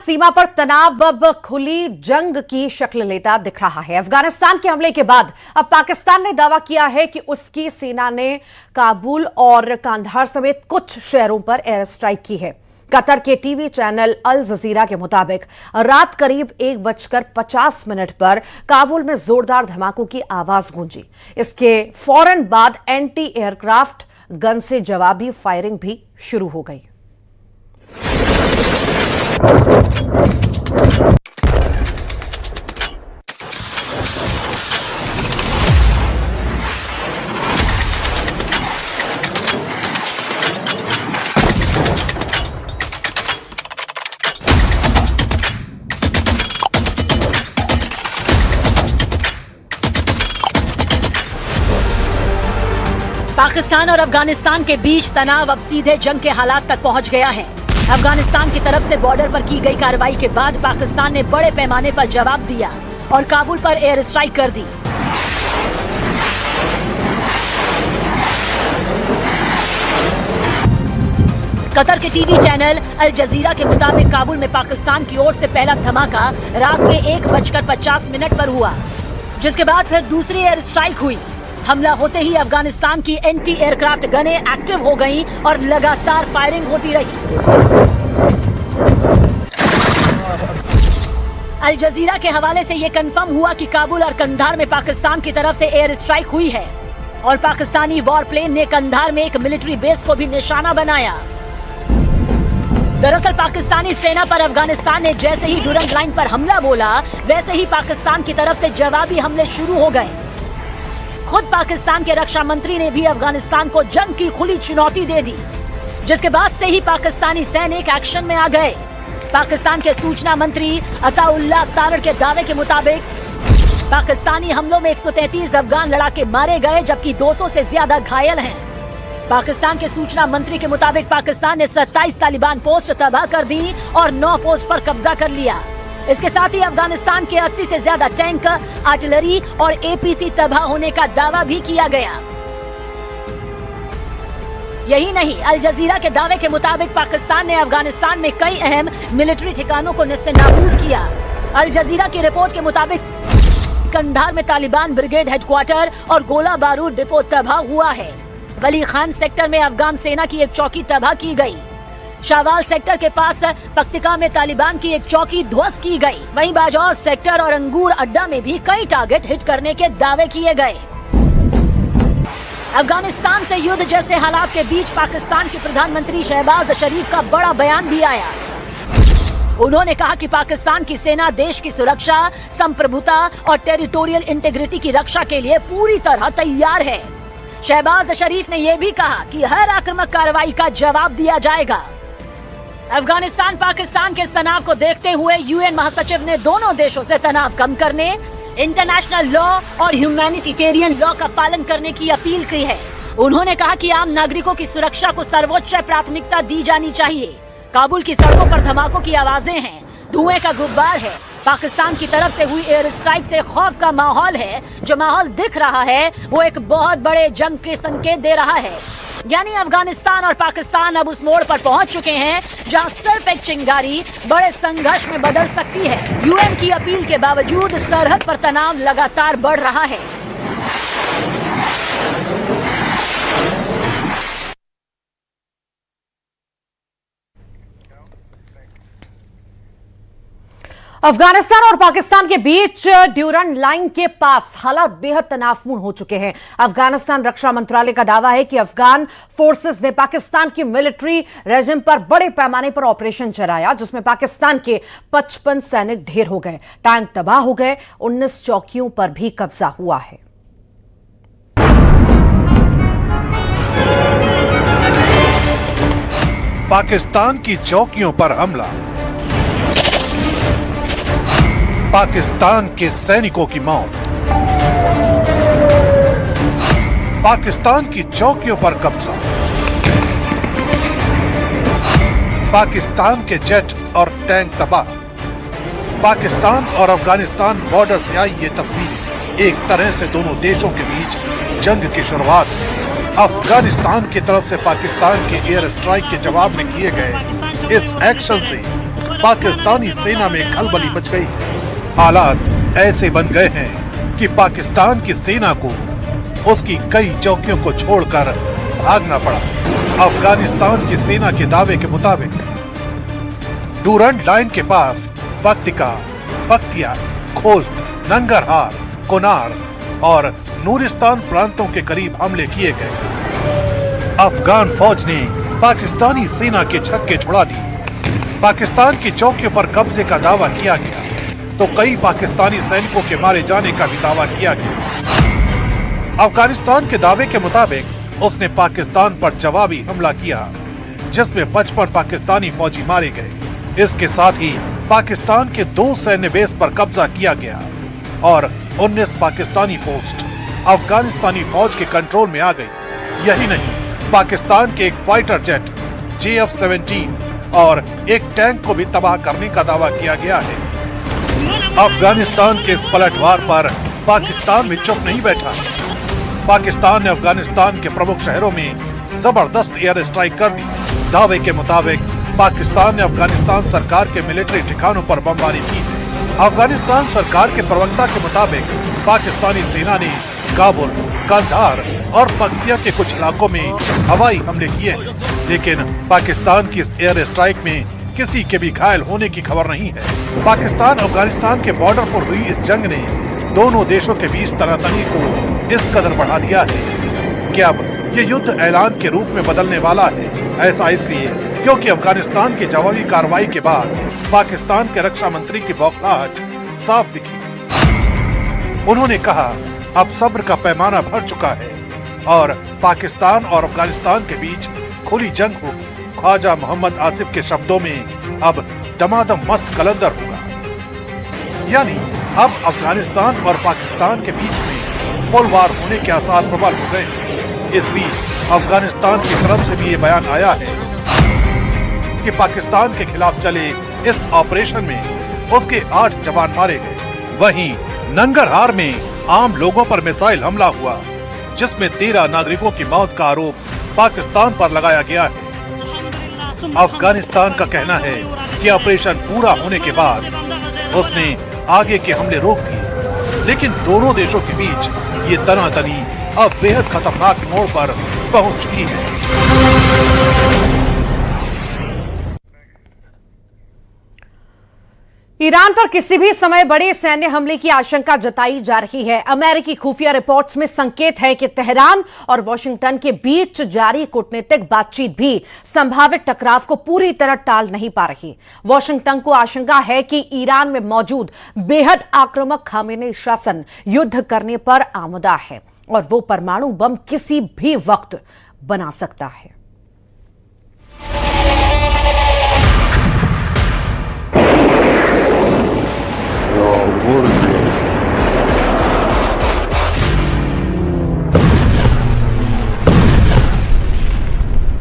सीमा पर तनाव अब खुली जंग की शक्ल लेता दिख रहा है। अफगानिस्तान के हमले के बाद अब पाकिस्तान ने दावा किया है कि उसकी सेना ने काबुल और कांधार समेत कुछ शहरों पर एयर स्ट्राइक की है। कतर के टीवी चैनल अल जजीरा के मुताबिक रात करीब 1:50 पर काबुल में जोरदार धमाकों की आवाज गूंजी। इसके फौरन बाद एंटी एयरक्राफ्ट गन से जवाबी फायरिंग भी शुरू हो गई। पाकिस्तान और अफगानिस्तान के बीच तनाव अब सीधे जंग के हालात तक पहुंच गया है। अफगानिस्तान की तरफ से बॉर्डर पर की गई कार्रवाई के बाद पाकिस्तान ने बड़े पैमाने पर जवाब दिया और काबुल पर एयर स्ट्राइक कर दी। कतर के टीवी चैनल अल जजीरा के मुताबिक काबुल में पाकिस्तान की ओर से पहला धमाका रात के 1:50 पर हुआ, जिसके बाद फिर दूसरी एयर स्ट्राइक हुई। हमला होते ही अफगानिस्तान की एंटी एयरक्राफ्ट गनें एक्टिव हो गईं और लगातार फायरिंग होती रही। अल जजीरा के हवाले से यह कंफर्म हुआ कि काबुल और कंधार में पाकिस्तान की तरफ से एयर स्ट्राइक हुई है और पाकिस्तानी वॉरप्लेन ने कंधार में एक मिलिट्री बेस को भी निशाना बनाया। दरअसल पाकिस्तानी सेना पर अफगानिस्तान ने जैसे ही डुरंग लाइन पर हमला बोला, वैसे ही पाकिस्तान की तरफ से जवाबी हमले शुरू हो गए। खुद पाकिस्तान के रक्षा मंत्री ने भी अफगानिस्तान को जंग की खुली चुनौती दे दी, जिसके बाद से ही पाकिस्तानी सैनिक एक्शन में आ गए। पाकिस्तान के सूचना मंत्री अताउल्लाह तारड़ के दावे के मुताबिक पाकिस्तानी हमलों में 133 अफगान लड़ाके मारे गए, जबकि 200 से ज्यादा घायल हैं। पाकिस्तान के सूचना मंत्री के मुताबिक पाकिस्तान ने 27 तालिबान पोस्ट तबाह कर दी और 9 पोस्ट पर कब्जा कर लिया। इसके साथ ही अफगानिस्तान के 80 से ज्यादा टैंक, आर्टिलरी और एपीसी तबाह होने का दावा भी किया गया। यही नहीं, अल जजीरा के दावे के मुताबिक पाकिस्तान ने अफगानिस्तान में कई अहम मिलिट्री ठिकानों को नेस्तनाबूद किया। अल जजीरा की रिपोर्ट के मुताबिक कंधार में तालिबान ब्रिगेड हेडक्वार्टर और गोला बारूद डिपो तबाह हुआ है। वली खान सेक्टर में अफगान सेना की एक चौकी तबाह की गई। शावाल सेक्टर के पास पक्तिका में तालिबान की एक चौकी ध्वस्त की गई। वहीं बाजौर सेक्टर और अंगूर अड्डा में भी कई टारगेट हिट करने के दावे किए गए। अफगानिस्तान से युद्ध जैसे हालात के बीच पाकिस्तान के प्रधानमंत्री शहबाज शरीफ का बड़ा बयान भी आया। उन्होंने कहा कि पाकिस्तान की सेना देश की सुरक्षा, संप्रभुता और टेरिटोरियल इंटीग्रिटी की रक्षा के लिए पूरी तरह तैयार है। शहबाज शरीफ ने यह भी कहा कि हर आक्रामक कार्रवाई का जवाब दिया जाएगा। अफगानिस्तान पाकिस्तान के इस तनाव को देखते हुए यूएन महासचिव ने दोनों देशों से तनाव कम करने, इंटरनेशनल लॉ और ह्यूमैनिटेरियन लॉ का पालन करने की अपील की है। उन्होंने कहा कि आम नागरिकों की सुरक्षा को सर्वोच्च प्राथमिकता दी जानी चाहिए। काबुल की सड़कों पर धमाकों की आवाजें हैं, धुएं का गुब्बार है। पाकिस्तान की तरफ से हुई एयर स्ट्राइक से खौफ का माहौल है। जो माहौल दिख रहा है वो एक बहुत बड़े जंग के संकेत दे रहा है। यानी अफगानिस्तान और पाकिस्तान अब उस मोड़ पर पहुंच चुके हैं जहां सिर्फ एक चिंगारी बड़े संघर्ष में बदल सकती है। यूएन की अपील के बावजूद सरहद पर तनाव लगातार बढ़ रहा है। अफगानिस्तान और पाकिस्तान के बीच ड्यूरंड लाइन के पास हालात बेहद तनावपूर्ण हो चुके हैं। अफगानिस्तान रक्षा मंत्रालय का दावा है कि अफगान फोर्सेस ने पाकिस्तान की मिलिट्री रेजिम पर बड़े पैमाने पर ऑपरेशन चलाया, जिसमें पाकिस्तान के 55 सैनिक ढेर हो गए, टैंक तबाह हो गए, 19 चौकियों पर भी कब्जा हुआ है। पाकिस्तान की चौकियों पर हमला, पाकिस्तान के सैनिकों की मौत, पाकिस्तान की चौकियों पर कब्जा, पाकिस्तान के जेट और टैंक तबाह। पाकिस्तान और अफगानिस्तान बॉर्डर से आई ये तस्वीरें एक तरह से दोनों देशों के बीच जंग की शुरुआत है। अफगानिस्तान की तरफ से पाकिस्तान के एयर स्ट्राइक के जवाब में किए गए इस एक्शन से पाकिस्तानी सेना में खलबली मच गई। हालात ऐसे बन गए हैं कि पाकिस्तान की सेना को उसकी कई चौकियों को छोड़कर भागना पड़ा। अफगानिस्तान की सेना के दावे के मुताबिक डूरंड लाइन के पास पक्तिका, पक्तिया, खोस्त, नंगरहार, कोनार और नूरिस्तान प्रांतों के करीब हमले किए गए। अफगान फौज ने पाकिस्तानी सेना के छक्के छुड़ा दिए। पाकिस्तान की चौकियों पर कब्जे का दावा किया गया तो कई पाकिस्तानी सैनिकों के मारे जाने का भी दावा किया गया। अफगानिस्तान के दावे के मुताबिक उसने पाकिस्तान पर जवाबी हमला किया जिसमें 55 पाकिस्तानी फौजी मारे गए। इसके साथ ही पाकिस्तान के 2 सैन्य बेस पर कब्जा किया गया और 19 पाकिस्तानी पोस्ट अफगानिस्तानी फौज के कंट्रोल में आ गई। यही नहीं, पाकिस्तान के एक फाइटर जेट JF-17 और एक टैंक को भी तबाह करने का दावा किया गया है। अफगानिस्तान के इस पलटवार पर पाकिस्तान भी चुप नहीं बैठा। पाकिस्तान ने अफगानिस्तान के प्रमुख शहरों में जबरदस्त एयर स्ट्राइक कर दी। दावे के मुताबिक पाकिस्तान ने अफगानिस्तान सरकार के मिलिट्री ठिकानों पर बमबारी की। अफगानिस्तान सरकार के प्रवक्ता के मुताबिक पाकिस्तानी सेना ने काबुल, कंधार और पक्तिया के कुछ इलाकों में हवाई हमले किए, लेकिन पाकिस्तान की इस एयर स्ट्राइक में किसी के भी घायल होने की खबर नहीं है। पाकिस्तान अफगानिस्तान के बॉर्डर पर हुई इस जंग ने दोनों देशों के बीच तनातनी को इस कदर बढ़ा दिया है कि अब ये युद्ध ऐलान के रूप में बदलने वाला है। ऐसा इसलिए क्योंकि अफगानिस्तान की जवाबी कार्रवाई के बाद पाकिस्तान के रक्षा मंत्री की बौखलाहट साफ दिखी। उन्होंने कहा, अब सब्र का पैमाना भर चुका है और पाकिस्तान और अफगानिस्तान के बीच खुली जंग होगी। ख्वाजा मोहम्मद आसिफ के शब्दों में अब दमादम मस्त कलंदर होगा, यानी अब अफगानिस्तान और पाकिस्तान के बीच में फुल वार होने के आसार प्रबल हो गए। इस बीच अफगानिस्तान की तरफ से भी ये बयान आया है कि पाकिस्तान के खिलाफ चले इस ऑपरेशन में उसके 8 जवान मारे गए। वहीं नंगरहार में आम लोगों पर मिसाइल हमला हुआ जिसमें 13 नागरिकों की मौत का आरोप पाकिस्तान पर लगाया गया है। अफगानिस्तान का कहना है कि ऑपरेशन पूरा होने के बाद उसने आगे के हमले रोक दिए, लेकिन दोनों देशों के बीच ये तनातनी अब बेहद खतरनाक मोड़ पर पहुंच चुकी है। ईरान पर किसी भी समय बड़े सैन्य हमले की आशंका जताई जा रही है। अमेरिकी खुफिया रिपोर्ट्स में संकेत है कि तेहरान और वॉशिंगटन के बीच जारी कूटनीतिक बातचीत भी संभावित टकराव को पूरी तरह टाल नहीं पा रही। वॉशिंगटन को आशंका है कि ईरान में मौजूद बेहद आक्रामक खामेनेई शासन युद्ध करने पर आमदा है और वो परमाणु बम किसी भी वक्त बना सकता है।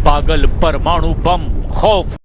पागल परमाणु बम खौफ